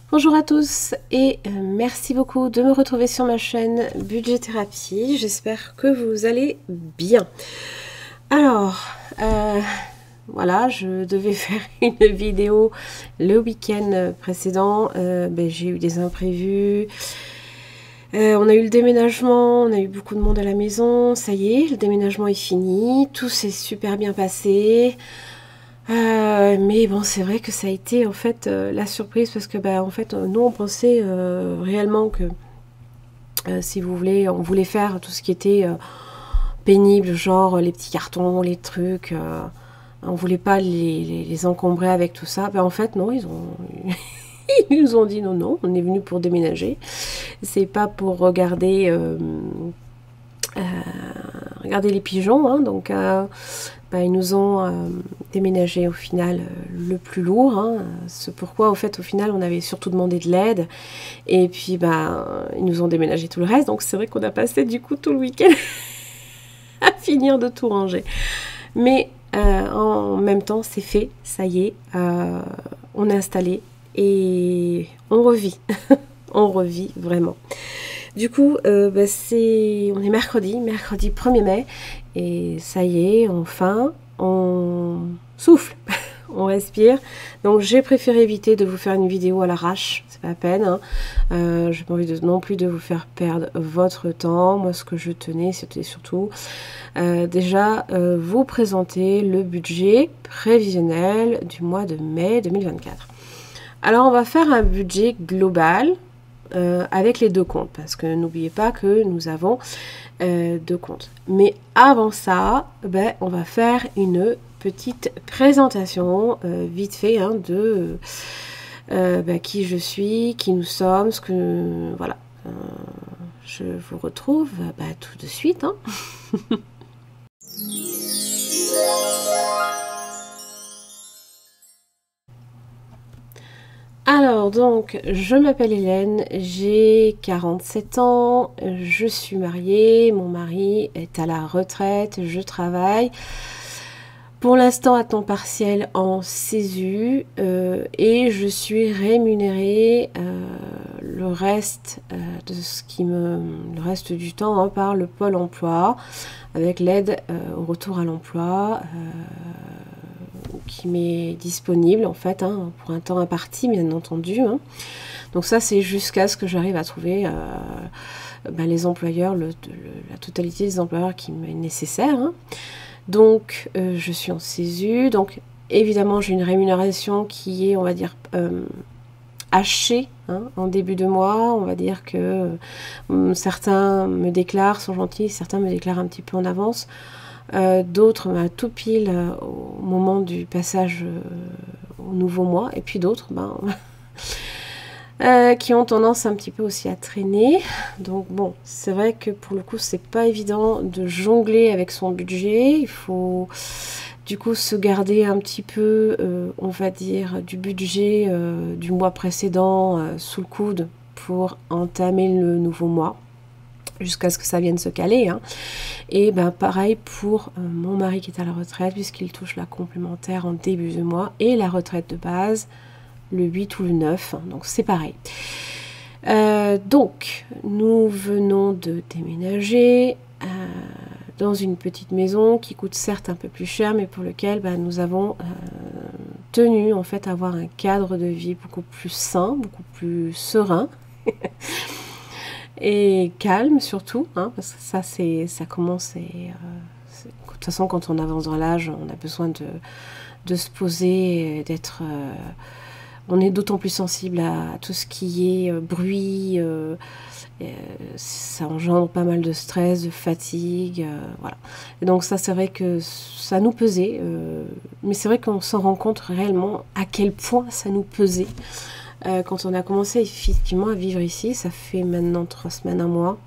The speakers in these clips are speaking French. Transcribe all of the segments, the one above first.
Bonjour à tous et merci beaucoup de me retrouver sur ma chaîne Budget Thérapie. J'espère que vous allez bien. Alors, voilà, je devais faire une vidéo le week-end précédent. J'ai eu des imprévus. On a eu le déménagement, on a eu beaucoup de monde à la maison. Ça y est, le déménagement est fini. Tout s'est super bien passé. Mais bon, c'est vrai que ça a été en fait la surprise parce que en fait nous on pensait réellement que si vous voulez, on voulait faire tout ce qui était pénible, genre les petits cartons, les trucs, on voulait pas les encombrer avec tout ça. En fait non, ils nous ont dit non, on est venu pour déménager, c'est pas pour regarder les pigeons, hein, donc ils nous ont déménagé au final le plus lourd, hein, c'est pourquoi au final on avait surtout demandé de l'aide, et puis ils nous ont déménagé tout le reste, donc c'est vrai qu'on a passé du coup tout le week-end à finir de tout ranger, mais en même temps c'est fait, ça y est, on est installé et on revit, on revit vraiment. Du coup, on est mercredi 1er mai, et ça y est, enfin, on souffle, on respire. Donc j'ai préféré éviter de vous faire une vidéo à l'arrache, c'est pas la peine, hein. J'ai pas envie non plus de vous faire perdre votre temps. Moi, ce que je tenais, c'était surtout déjà vous présenter le budget prévisionnel du mois de mai 2024. Alors, on va faire un budget global, avec les deux comptes, parce que n'oubliez pas que nous avons deux comptes. Mais avant ça, on va faire une petite présentation vite fait, hein, de qui je suis, qui nous sommes, ce que voilà. Je vous retrouve tout de suite, hein. Alors donc, je m'appelle Hélène, j'ai 47 ans, je suis mariée, mon mari est à la retraite, je travaille pour l'instant à temps partiel en CESU, et je suis rémunérée le reste le reste du temps, hein, par le Pôle emploi, avec l'aide au retour à l'emploi qui m'est disponible en fait, hein, pour un temps imparti bien entendu, hein. Donc ça c'est jusqu'à ce que j'arrive à trouver les employeurs, la totalité des employeurs qui m'est nécessaire, hein. Donc je suis en CESU, donc évidemment j'ai une rémunération qui est, on va dire, hachée, hein, en début de mois. On va dire que certains me déclarent, sont gentils, certains me déclarent un petit peu en avance. D'autres tout pile au moment du passage au nouveau mois, et puis d'autres qui ont tendance un petit peu aussi à traîner. Donc bon, c'est vrai que pour le coup c'est pas évident de jongler avec son budget. Il faut du coup se garder un petit peu, on va dire, du budget du mois précédent sous le coude pour entamer le nouveau mois, jusqu'à ce que ça vienne se caler, hein. Et pareil pour mon mari qui est à la retraite, puisqu'il touche la complémentaire en début de mois, et la retraite de base le 8 ou le 9, hein, donc c'est pareil. Donc nous venons de déménager dans une petite maison qui coûte certes un peu plus cher, mais pour lequel nous avons tenu en fait à avoir un cadre de vie beaucoup plus sain, beaucoup plus serein et calme surtout, hein, parce que ça commence, de toute façon quand on avance dans l'âge, on a besoin de se poser, d'être, on est d'autant plus sensible à tout ce qui est bruit, ça engendre pas mal de stress, de fatigue, voilà. Et donc ça, c'est vrai que ça nous pesait, mais c'est vrai qu'on s'en rend compte réellement à quel point ça nous pesait quand on a commencé effectivement à vivre ici. Ça fait maintenant 3 semaines, 1 mois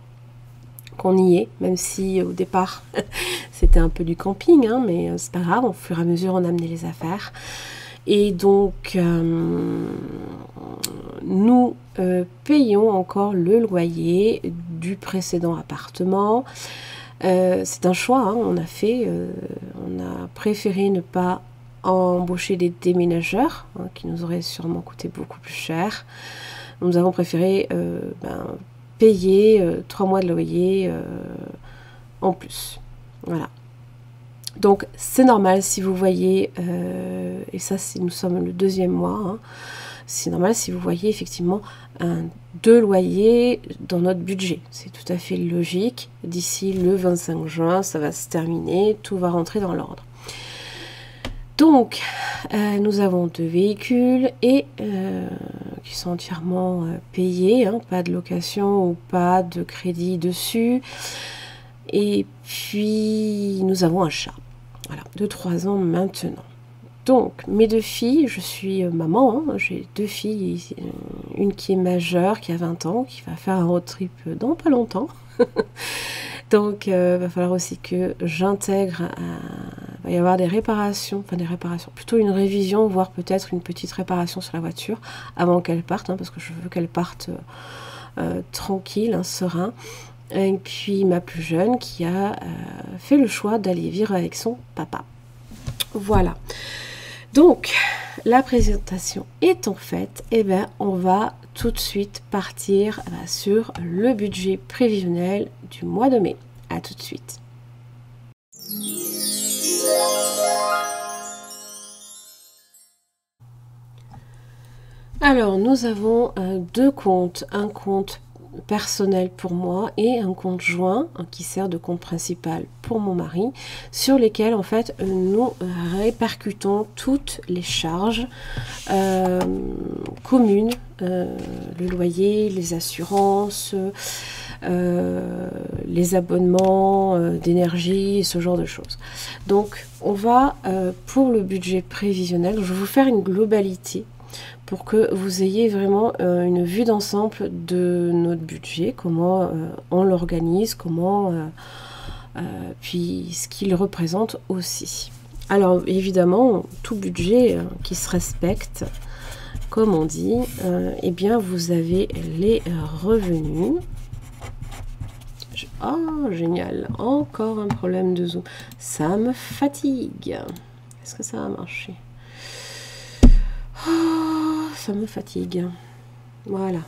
qu'on y est, même si au départ c'était un peu du camping, hein, mais c'est pas grave, au fur et à mesure on a amené les affaires. Et donc nous payons encore le loyer du précédent appartement. C'est un choix, hein, on a préféré ne pas embaucher des déménageurs, hein, qui nous auraient sûrement coûté beaucoup plus cher. Nous avons préféré payer 3 mois de loyer en plus. Voilà. Donc c'est normal si vous voyez, et ça nous sommes le 2e mois, hein, c'est normal si vous voyez effectivement 2 loyers dans notre budget. C'est tout à fait logique. D'ici le 25 juin, ça va se terminer, tout va rentrer dans l'ordre. Donc, nous avons 2 véhicules et qui sont entièrement payés, hein, pas de location ou pas de crédit dessus. Et puis, nous avons un chat, voilà, de 3 ans maintenant. Donc, mes 2 filles, je suis maman, hein, j'ai 2 filles, une qui est majeure, qui a 20 ans, qui va faire un road trip dans pas longtemps. Donc, va falloir aussi que j'intègre, va y avoir des réparations, plutôt une révision, voire peut-être une petite réparation sur la voiture avant qu'elle parte, hein, parce que je veux qu'elle parte tranquille, hein, serein. Et puis ma plus jeune qui a fait le choix d'aller vivre avec son papa. Voilà. Donc, la présentation étant faite, eh bien, on va tout de suite partir sur le budget prévisionnel du mois de mai. À tout de suite. Alors, nous avons 2 comptes. Un compte personnel pour moi et un compte joint qui sert de compte principal pour mon mari, sur lesquels en fait nous répercutons toutes les charges communes, le loyer, les assurances, les abonnements d'énergie, ce genre de choses. Donc on va pour le budget prévisionnel, je vais vous faire une globalité pour que vous ayez vraiment une vue d'ensemble de notre budget, comment on l'organise, comment puis ce qu'il représente aussi. Alors évidemment, tout budget qui se respecte, comme on dit, eh bien vous avez les revenus. Oh génial, encore un problème de zoom, ça me fatigue. Est-ce que ça va marcher? Oh, ça me fatigue. Voilà.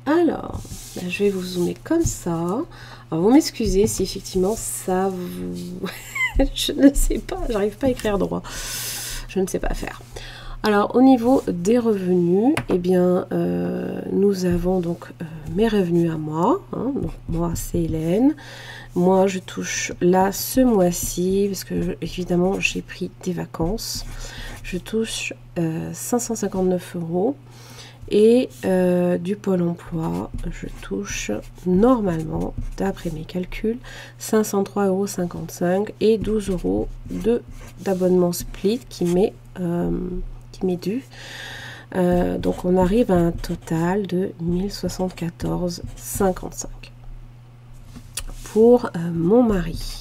Alors, là, je vais vous zoomer comme ça. Alors, vous m'excusez si effectivement ça vous... je ne sais pas, j'arrive pas à écrire droit. Je ne sais pas faire. Alors, au niveau des revenus, eh bien, nous avons donc mes revenus à moi. Hein, donc, moi, c'est Hélène. Moi, je touche là ce mois-ci, parce que évidemment, j'ai pris des vacances. Je touche 559 € et du Pôle emploi, je touche normalement, d'après mes calculs, 503,55 € et 12 € d'abonnement split qui m'est dû. Donc on arrive à un total de 1074,55 pour mon mari.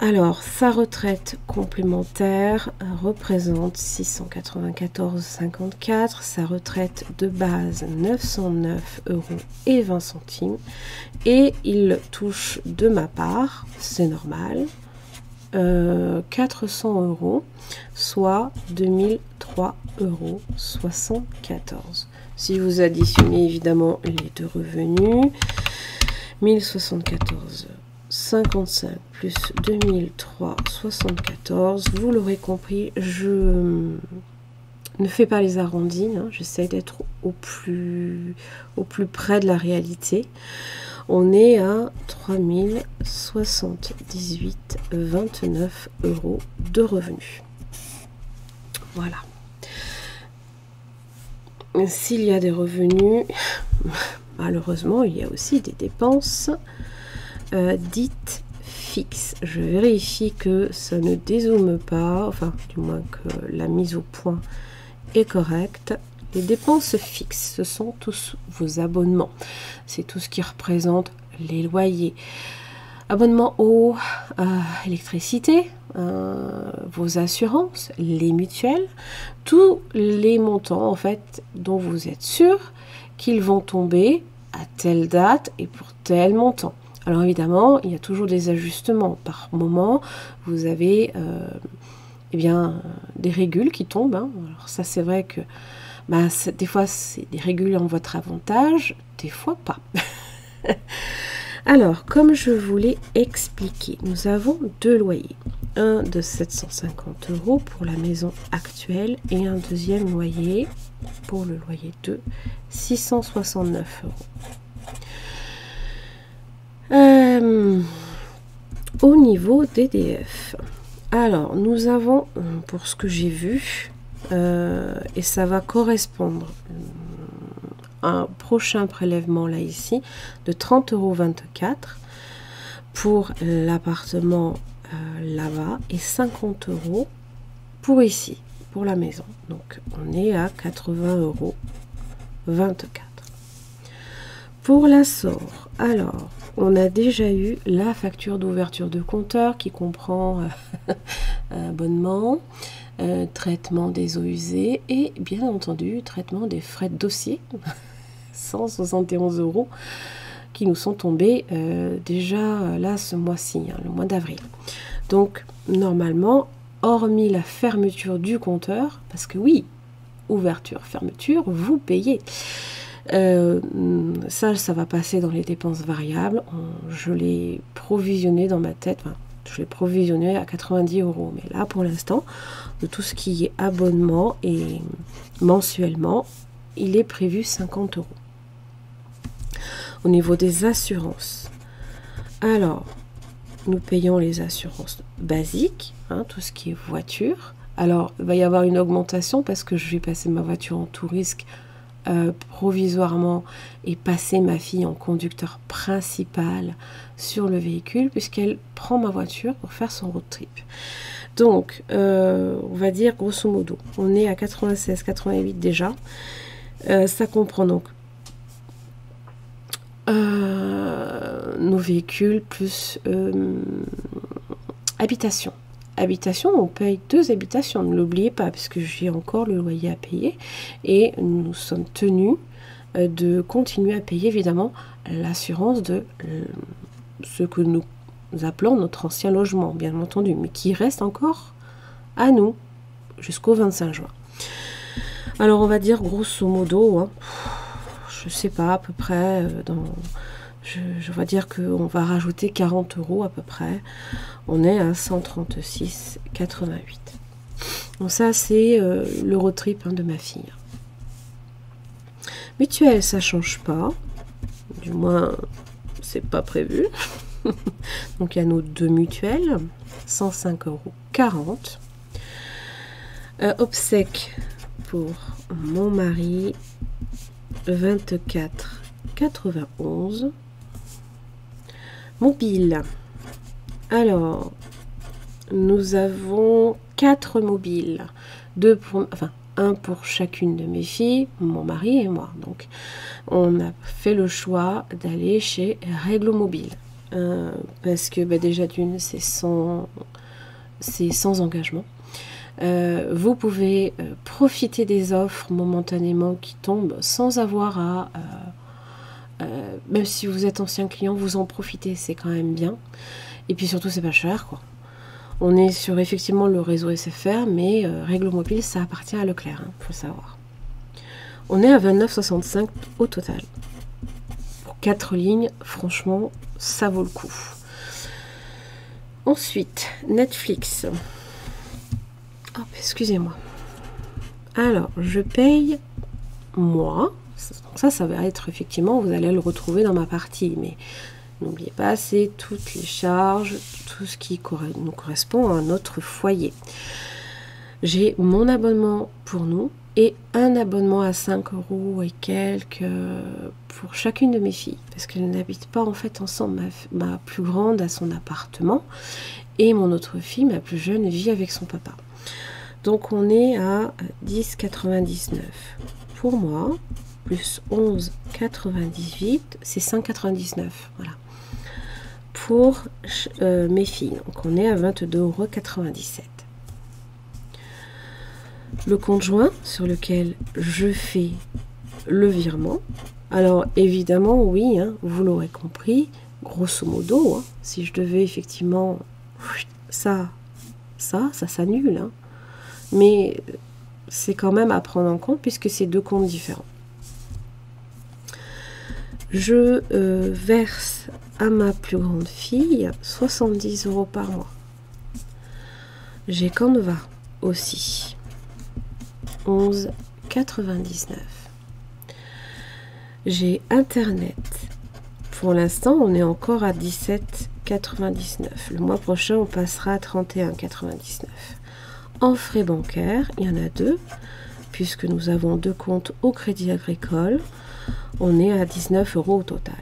Alors, sa retraite complémentaire représente 694,54 €, sa retraite de base 909,20 € et il touche de ma part, c'est normal, 400 €, soit 2003,74 €. Si vous additionnez évidemment les 2 revenus, 1074,55 plus 2003,74, vous l'aurez compris, je ne fais pas les arrondis, hein, j'essaie d'être au plus près de la réalité. On est à 3078,29 € de revenus. Voilà. S'il y a des revenus, malheureusement, il y a aussi des dépenses dites fixes. Je vérifie que ça ne dézoome pas, enfin, du moins que la mise au point est correcte. Les dépenses fixes, ce sont tous vos abonnements. C'est tout ce qui représente les loyers, abonnement eau, électricité, vos assurances, les mutuelles, tous les montants en fait dont vous êtes sûr qu'ils vont tomber à telle date et pour tel montant. Alors évidemment, il y a toujours des ajustements. Par moment, vous avez eh bien, des régules qui tombent. Hein. Alors ça, c'est vrai que bah, des fois, c'est des régules en votre avantage, des fois pas. Alors, comme je vous l'ai expliqué, nous avons 2 loyers. Un de 750 € pour la maison actuelle et un deuxième loyer pour le loyer de 669 €. Au niveau d'EDF, alors nous avons, pour ce que j'ai vu, et ça va correspondre un prochain prélèvement là ici de 30,24 € pour l'appartement là-bas et 50 € pour ici, pour la maison. Donc on est à 80,24 €. Pour la SOR, alors on a déjà eu la facture d'ouverture de compteur qui comprend abonnement, traitement des eaux usées et bien entendu traitement des frais de dossier, 171 € qui nous sont tombés déjà là ce mois-ci, hein, le mois d'avril. Donc normalement, hormis la fermeture du compteur, parce que oui, ouverture, fermeture, vous payez. Ça va passer dans les dépenses variables. Je l'ai provisionné dans ma tête, enfin, je l'ai provisionné à 90 €. Mais là, pour l'instant, de tout ce qui est abonnement et mensuellement, il est prévu 50 €. Au niveau des assurances, alors, nous payons les assurances basiques, hein, tout ce qui est voiture. Alors, il va y avoir une augmentation parce que je vais passer ma voiture en tout risque provisoirement et passer ma fille en conducteur principal sur le véhicule puisqu'elle prend ma voiture pour faire son road trip. Donc, on va dire grosso modo, on est à 96-88 déjà. Ça comprend donc nos véhicules plus habitation. Habitation, on paye 2 habitations, ne l'oubliez pas, puisque j'ai encore le loyer à payer et nous sommes tenus de continuer à payer évidemment l'assurance de ce que nous appelons notre ancien logement, bien entendu, mais qui reste encore à nous jusqu'au 25 juin. Alors on va dire grosso modo, hein, je sais pas, à peu près, je vais dire qu'on va rajouter 40 € à peu près. On est à 136,88 €. Donc ça, c'est le road trip de ma fille. Mutuelle, ça change pas. Du moins, c'est pas prévu. Donc il y a nos 2 mutuelles. 105,40 €. Obsèques pour mon mari. 24,91 €. Mobile. Alors, nous avons 4 mobiles. Un pour chacune de mes filles, mon mari et moi. Donc, on a fait le choix d'aller chez Réglo Mobile. Parce que déjà d'une, c'est sans engagement. Vous pouvez profiter des offres momentanément qui tombent sans avoir à... même si vous êtes ancien client, vous en profitez, c'est quand même bien. Et puis surtout, c'est pas cher, quoi. On est sur effectivement le réseau SFR, mais Réglo Mobile, ça appartient à Leclerc, hein, faut savoir. On est à 29,65 € au total. Pour 4 lignes, franchement, ça vaut le coup. Ensuite, Netflix. Oh, excusez-moi. Alors, je paye moi. Ça va être effectivement, vous allez le retrouver dans ma partie, mais n'oubliez pas, c'est toutes les charges, tout ce qui nous correspond à notre foyer. J'ai mon abonnement pour nous et un abonnement à 5 € et quelques pour chacune de mes filles, parce qu'elles n'habitent pas en fait ensemble. Ma plus grande a son appartement et mon autre fille, ma plus jeune, vit avec son papa. Donc on est à 10,99 € pour moi, plus 11,98 €, c'est 5,99 €, voilà, pour mes filles. Donc on est à 22,97 €. Le compte joint sur lequel je fais le virement. Alors évidemment, oui, hein, vous l'aurez compris, grosso modo, hein, si je devais effectivement... Ça s'annule. Hein. Mais c'est quand même à prendre en compte puisque c'est deux comptes différents. Je verse à ma plus grande fille 70 € par mois. J'ai Canva aussi. 11,99 €. J'ai Internet. Pour l'instant, on est encore à 17,99 €. Le mois prochain, on passera à 31,99 €. En frais bancaires, il y en a deux, puisque nous avons deux comptes au Crédit Agricole. On est à 19 € au total.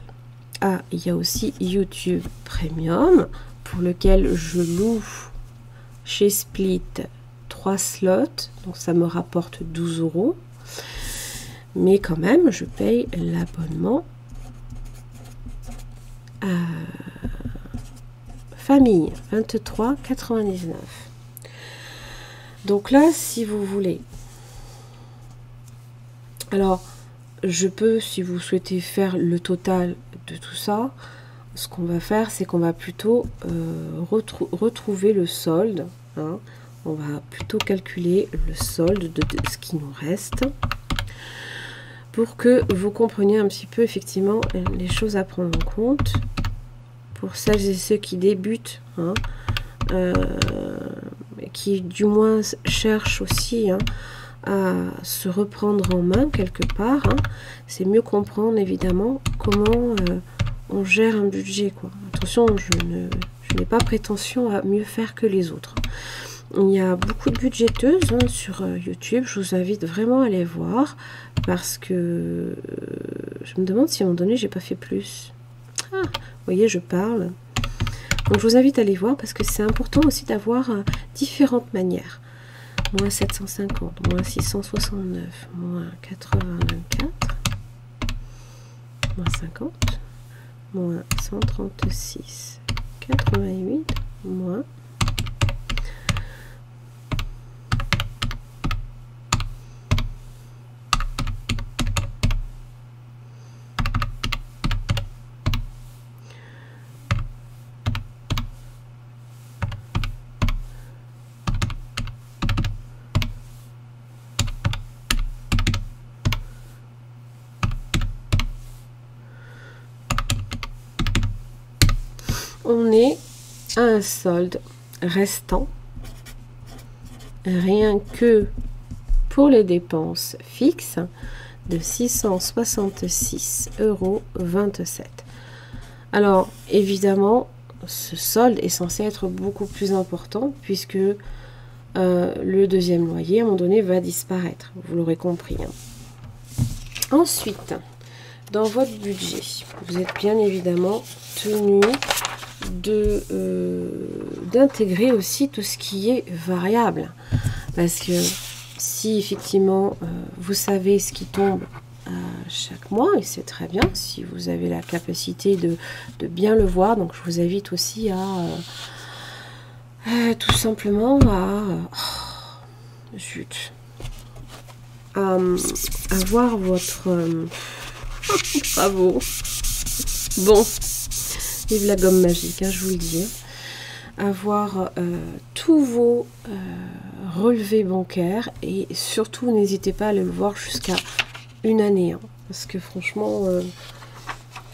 Ah, il y a aussi YouTube Premium, pour lequel je loue chez Split 3 slots, donc ça me rapporte 12 €. Mais quand même, je paye l'abonnement à famille, 23,99 €. Donc là, si vous voulez, alors je peux, si vous souhaitez faire le total de tout ça, ce qu'on va faire, c'est qu'on va plutôt retrouver le solde. Hein. On va plutôt calculer le solde de ce qui nous reste pour que vous compreniez un petit peu effectivement les choses à prendre en compte pour celles et ceux qui débutent, hein, qui du moins cherchent aussi, hein, à se reprendre en main quelque part. Hein. C'est mieux comprendre évidemment comment on gère un budget, quoi. Attention, je n'ai pas prétention à mieux faire que les autres. Il y a beaucoup de budgéteuses, hein, sur YouTube. Je vous invite vraiment à les voir parce que je me demande si à un moment donné j'ai pas fait plus. Ah, vous voyez, je parle. Donc je vous invite à les voir parce que c'est important aussi d'avoir différentes manières. Moins 750, moins 669, moins 80,24, moins 50, moins 136, 88, moins on est à un solde restant, rien que pour les dépenses fixes, de 666,27 €. Alors, évidemment, ce solde est censé être beaucoup plus important puisque le deuxième loyer, à un moment donné, va disparaître. Vous l'aurez compris. Hein. Ensuite, dans votre budget, vous êtes bien évidemment tenu d'intégrer aussi tout ce qui est variable. Parce que si effectivement vous savez ce qui tombe chaque mois, et c'est très bien si vous avez la capacité de bien le voir, donc je vous invite aussi à tout simplement à voir votre bravo, bon, vive la gomme magique, hein, je vous le dis, avoir tous vos relevés bancaires, et surtout n'hésitez pas à le voir jusqu'à une année, hein, parce que franchement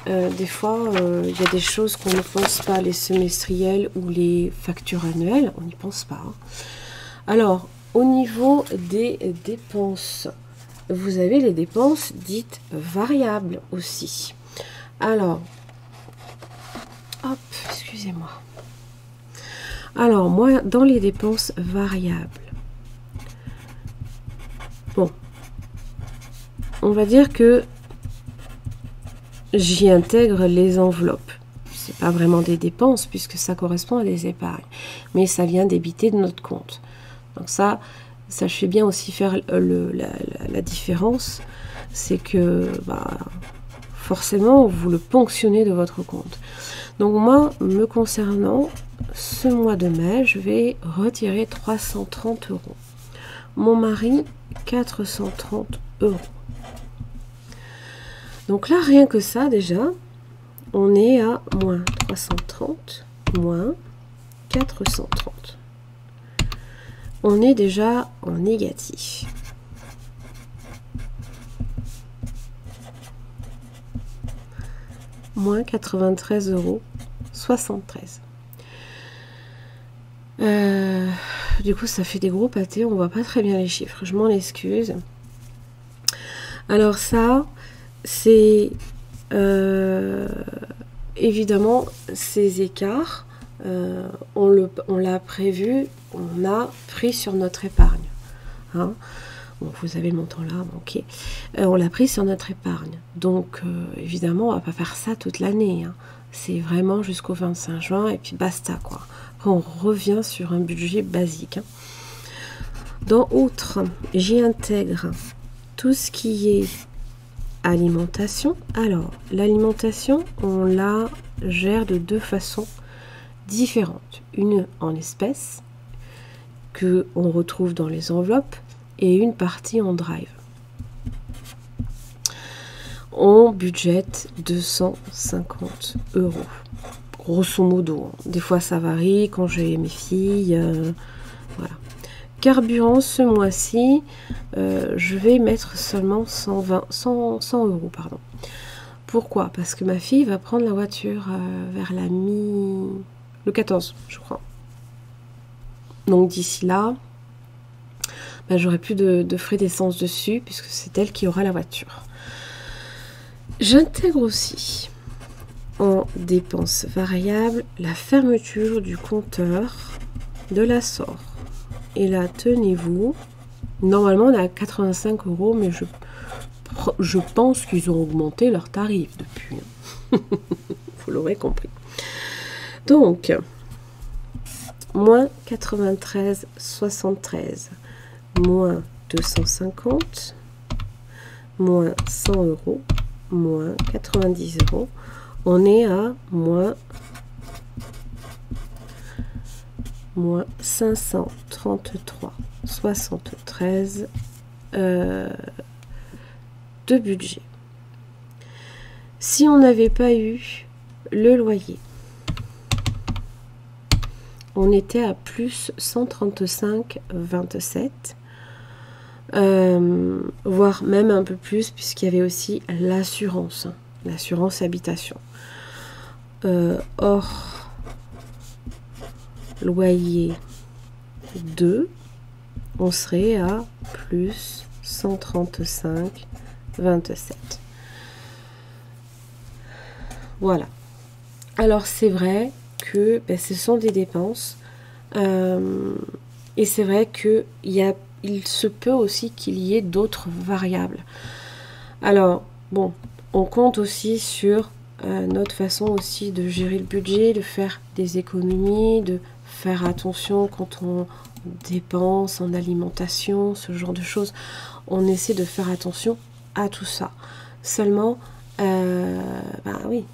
des fois il y a des choses qu'on ne pense pas, les semestriels ou les factures annuelles, on n'y pense pas. Hein. Alors au niveau des dépenses, vous avez les dépenses dites variables aussi. Alors hop, excusez-moi. Alors moi, dans les dépenses variables, bon, on va dire que j'y intègre les enveloppes. C'est pas vraiment des dépenses puisque ça correspond à des épargnes, mais ça vient débiter de notre compte. Donc ça, sachez bien aussi faire la différence, c'est que forcément vous le ponctionnez de votre compte. Donc moi, me concernant, ce mois de mai, je vais retirer 330 €. Mon mari, 430 €. Donc là, rien que ça déjà, on est à moins 330, moins 430. On est déjà en négatif. Moins 93,73 €. Du coup, ça fait des gros pâtés. On voit pas très bien les chiffres. Je m'en excuse. Alors ça, c'est évidemment ces écarts. On l'a prévu. On a pris sur notre épargne. Hein. Bon, vous avez le montant là, ok. On l'a pris sur notre épargne. Donc, évidemment, on va pas faire ça toute l'année. Hein. C'est vraiment jusqu'au 25 juin et puis basta, quoi. Après, on revient sur un budget basique. Hein. Dans Autres, j'y intègre tout ce qui est alimentation. Alors, l'alimentation, on la gère de deux façons différentes. Une en espèces, que on retrouve dans les enveloppes, et une partie en drive. On budgète 250 €. Grosso modo. Des fois ça varie quand j'ai mes filles. Voilà. Carburant, ce mois-ci, je vais mettre seulement 100 €. Pardon. Pourquoi? Parce que ma fille va prendre la voiture vers le 14, je crois. Donc d'ici là, j'aurai plus de frais d'essence dessus puisque c'est elle qui aura la voiture. J'intègre aussi en dépenses variables la fermeture du compteur de la SOR. Et là, tenez-vous, normalement on est à 85 €, mais je pense qu'ils ont augmenté leur tarif depuis. Vous l'aurez compris. Donc, moins 93,73, moins 250, moins 100 €, moins 90 €. On est à moins 533,73 de budget. Si on n'avait pas eu le loyer, on était à plus 135,27, voire même un peu plus, puisqu'il y avait aussi l'assurance habitation. Hors loyer 2, on serait à plus 135,27. Voilà. Alors c'est vrai que ce sont des dépenses et c'est vrai que il se peut aussi qu'il y ait d'autres variables. Alors bon, on compte aussi sur notre façon aussi de gérer le budget, de faire des économies, de faire attention quand on dépense en alimentation, ce genre de choses. On essaie de faire attention à tout ça. Seulement, oui,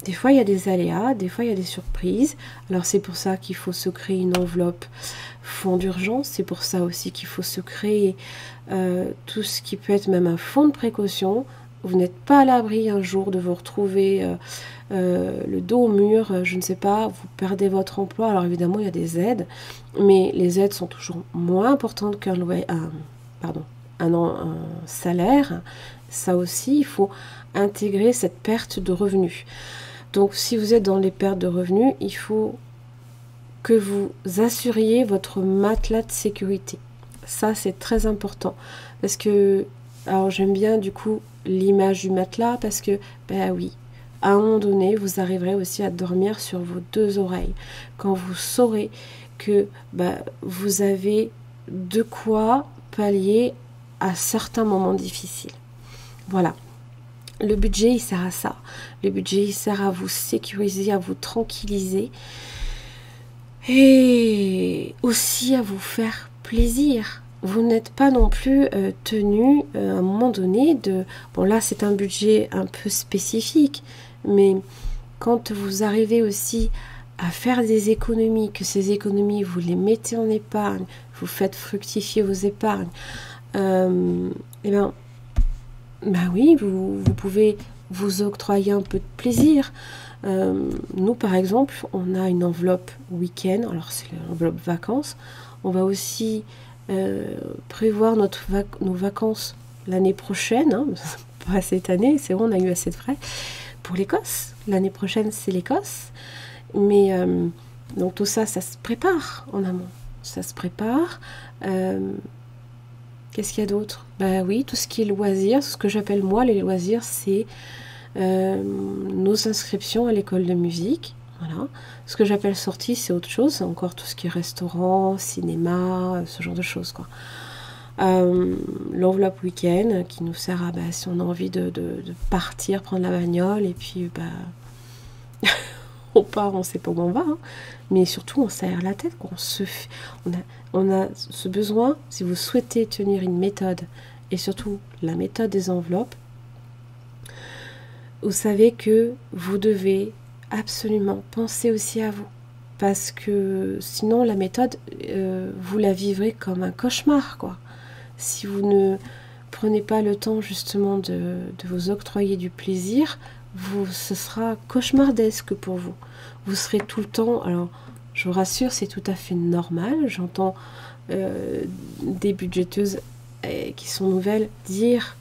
des fois il y a des aléas, des fois il y a des surprises. Alors c'est pour ça qu'il faut se créer une enveloppe fonds d'urgence. C'est pour ça aussi qu'il faut se créer tout ce qui peut être même un fonds de précaution. Vous n'êtes pas à l'abri un jour de vous retrouver le dos au mur, je ne sais pas, vous perdez votre emploi. Alors évidemment, il y a des aides, mais les aides sont toujours moins importantes qu'un salaire. Ça aussi, il faut intégrer cette perte de revenus. Donc si vous êtes dans les pertes de revenus, il faut que vous assuriez votre matelas de sécurité. Ça, c'est très important. Parce que, alors j'aime bien du coup l'image du matelas parce que, oui, à un moment donné, vous arriverez aussi à dormir sur vos deux oreilles. Quand vous saurez que vous avez de quoi pallier à certains moments difficiles. Voilà. Le budget, il sert à ça. Le budget, il sert à vous sécuriser, à vous tranquilliser et aussi à vous faire plaisir. Vous n'êtes pas non plus tenu à un moment donné de... Bon là c'est un budget un peu spécifique, mais quand vous arrivez aussi à faire des économies, que ces économies vous les mettez en épargne, vous faites fructifier vos épargnes, oui, vous pouvez vous octroyer un peu de plaisir. Nous, par exemple, on a une enveloppe week-end, alors c'est l'enveloppe vacances. On va aussi prévoir nos vacances l'année prochaine, hein, pas cette année, c'est bon, on a eu assez de frais, pour l'Écosse. L'année prochaine, c'est l'Écosse. Mais donc tout ça, ça se prépare en amont. Ça se prépare. Qu'est-ce qu'il y a d'autre? Bah oui, tout ce qui est loisirs, ce que j'appelle moi les loisirs, c'est nos inscriptions à l'école de musique. Voilà. Ce que j'appelle sortie, c'est autre chose. C'est encore tout ce qui est restaurant, cinéma, ce genre de choses, quoi. L'enveloppe week-end qui nous sert à, bah, si on a envie de partir, prendre la bagnole, et puis bah, on part, on sait pas où on va, hein. Mais surtout on s'aère la tête, quoi. On a ce besoin, si vous souhaitez tenir une méthode, et surtout la méthode des enveloppes, vous savez que vous devez absolument penser aussi à vous, parce que sinon la méthode, vous la vivrez comme un cauchemar, quoi. Si vous ne prenez pas le temps justement de vous octroyer du plaisir, ce sera cauchemardesque pour vous. Vous serez tout le temps, alors je vous rassure, c'est tout à fait normal. J'entends des budgéteuses qui sont nouvelles dire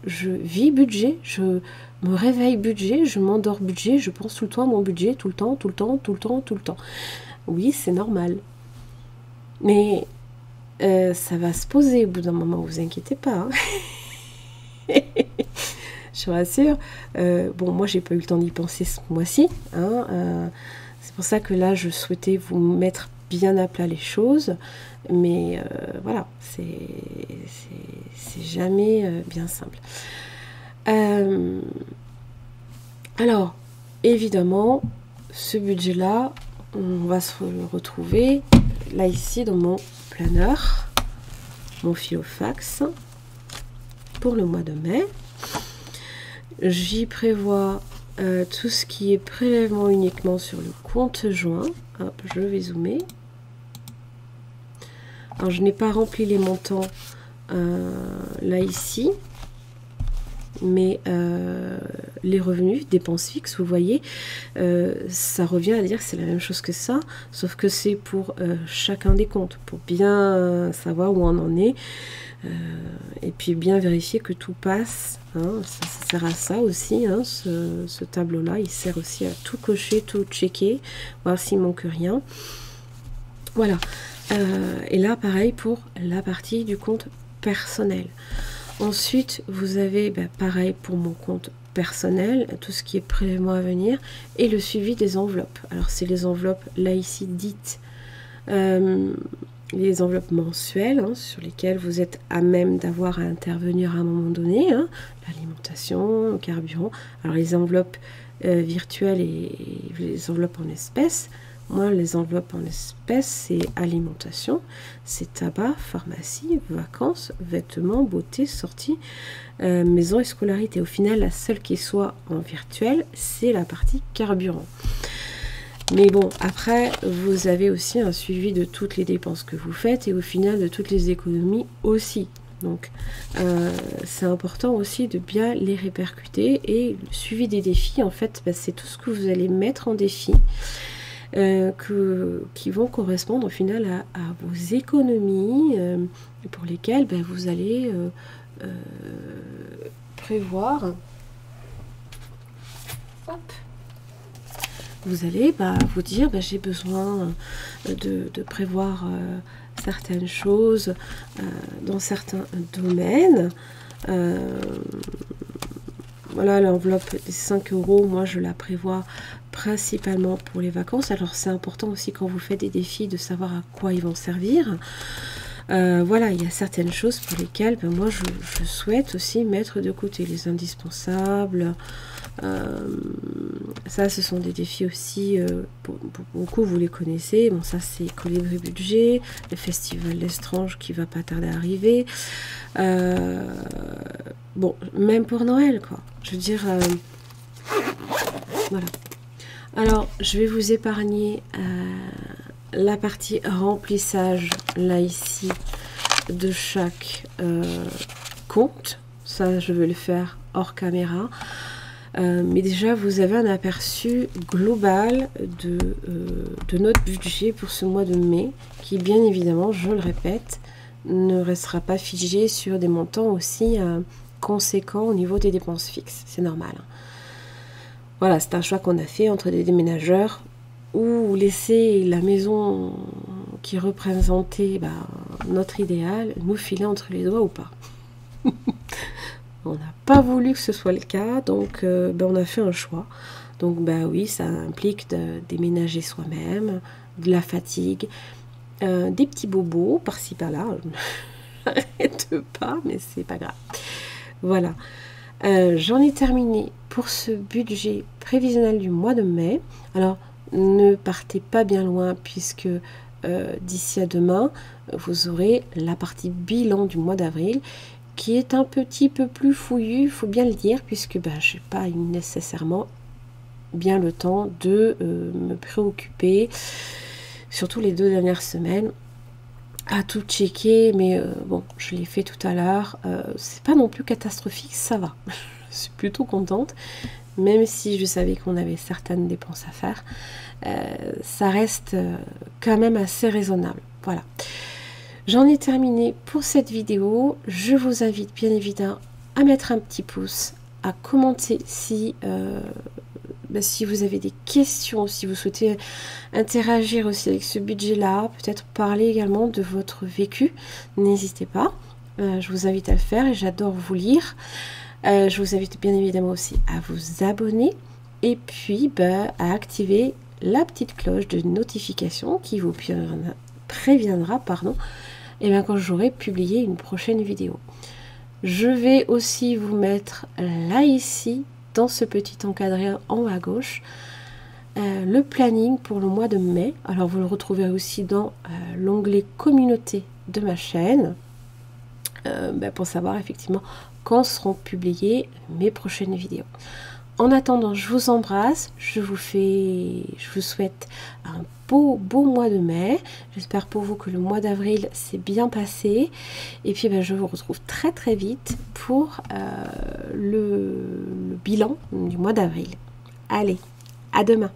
je vis budget, je me réveille budget, je m'endors budget, je pense tout le temps à mon budget, tout le temps, tout le temps, tout le temps, tout le temps. Oui, c'est normal. Mais ça va se poser au bout d'un moment, vous inquiétez pas. Hein. Je vous rassure. Bon, moi, j'ai pas eu le temps d'y penser ce mois-ci. Hein, c'est pour ça que là, je souhaitais vous mettre bien à plat les choses. Mais voilà, c'est jamais bien simple. Alors, évidemment, ce budget-là, on va se le retrouver là, ici, dans mon planeur, mon filofax, pour le mois de mai. J'y prévois tout ce qui est prélèvement uniquement sur le compte joint. Hop, je vais zoomer. Alors, je n'ai pas rempli les montants là, ici. Mais les revenus, dépenses fixes, vous voyez, ça revient à dire que c'est la même chose que ça, sauf que c'est pour chacun des comptes, pour bien savoir où on en est, et puis bien vérifier que tout passe. Hein, ça sert à ça aussi, hein, ce tableau-là, il sert aussi à tout cocher, tout checker, voir s'il manque rien. Voilà. Et là, pareil pour la partie du compte personnel. Ensuite, vous avez, pareil pour mon compte personnel, tout ce qui est prélèvement à venir et le suivi des enveloppes. Alors, c'est les enveloppes, là, ici, dites les enveloppes mensuelles, hein, sur lesquelles vous êtes à même d'avoir à intervenir à un moment donné, hein, l'alimentation, le carburant. Alors, les enveloppes virtuelles et les enveloppes en espèces. Moi, les enveloppes en espèces, c'est alimentation, c'est tabac, pharmacie, vacances, vêtements, beauté, sortie, maison et scolarité. Au final, la seule qui soit en virtuel, c'est la partie carburant. Mais bon, après, vous avez aussi un suivi de toutes les dépenses que vous faites et au final de toutes les économies aussi. Donc, c'est important aussi de bien les répercuter. Et le suivi des défis, en fait, c'est tout ce que vous allez mettre en défi. Qui vont correspondre au final à vos économies pour lesquelles vous allez prévoir. Hop. Vous allez vous dire j'ai besoin de prévoir certaines choses dans certains domaines. Voilà, l'enveloppe des 5 €, moi je la prévois principalement pour les vacances. Alors c'est important aussi quand vous faites des défis de savoir à quoi ils vont servir. Voilà, il y a certaines choses pour lesquelles moi je souhaite aussi mettre de côté les indispensables. Ça, ce sont des défis aussi, pour beaucoup vous les connaissez. Bon, ça c'est Colibri Budget, le festival d'Estrange qui va pas tarder à arriver. Bon, même pour Noël, quoi. Je veux dire, voilà. Alors, je vais vous épargner la partie remplissage, là, ici, de chaque compte. ça je vais le faire hors caméra. Mais déjà vous avez un aperçu global de notre budget pour ce mois de mai, qui bien évidemment, je le répète, ne restera pas figé sur des montants aussi conséquents au niveau des dépenses fixes, c'est normal. Voilà, c'est un choix qu'on a fait entre des déménageurs, ou laisser la maison qui représentait notre idéal nous filer entre les doigts ou pas. On n'a pas voulu que ce soit le cas, donc on a fait un choix. Donc oui, ça implique de déménager soi-même, de la fatigue, des petits bobos par-ci par-là. J'arrête pas, mais c'est pas grave. Voilà. J'en ai terminé pour ce budget prévisionnel du mois de mai. Alors, ne partez pas bien loin, puisque d'ici à demain, vous aurez la partie bilan du mois d'avril, qui est un petit peu plus fouillu, il faut bien le dire, puisque je n'ai pas nécessairement bien le temps de me préoccuper, surtout les 2 dernières semaines, à tout checker, mais bon, je l'ai fait tout à l'heure, c'est pas non plus catastrophique, ça va, je suis plutôt contente, même si je savais qu'on avait certaines dépenses à faire, ça reste quand même assez raisonnable, voilà. J'en ai terminé pour cette vidéo. Je vous invite bien évidemment à mettre un petit pouce, à commenter si vous avez des questions, si vous souhaitez interagir aussi avec ce budget-là, peut-être parler également de votre vécu. N'hésitez pas, je vous invite à le faire et j'adore vous lire. Je vous invite bien évidemment aussi à vous abonner et puis à activer la petite cloche de notification qui vous préviendra, quand j'aurai publié une prochaine vidéo. Je vais aussi vous mettre là ici, dans ce petit encadré en haut à gauche, le planning pour le mois de mai. Alors vous le retrouvez aussi dans l'onglet communauté de ma chaîne, pour savoir effectivement quand seront publiées mes prochaines vidéos. En attendant, je vous embrasse, je vous souhaite un beau mois de mai. J'espère pour vous que le mois d'avril s'est bien passé. Et puis je vous retrouve très très vite pour le bilan du mois d'avril. Allez, à demain.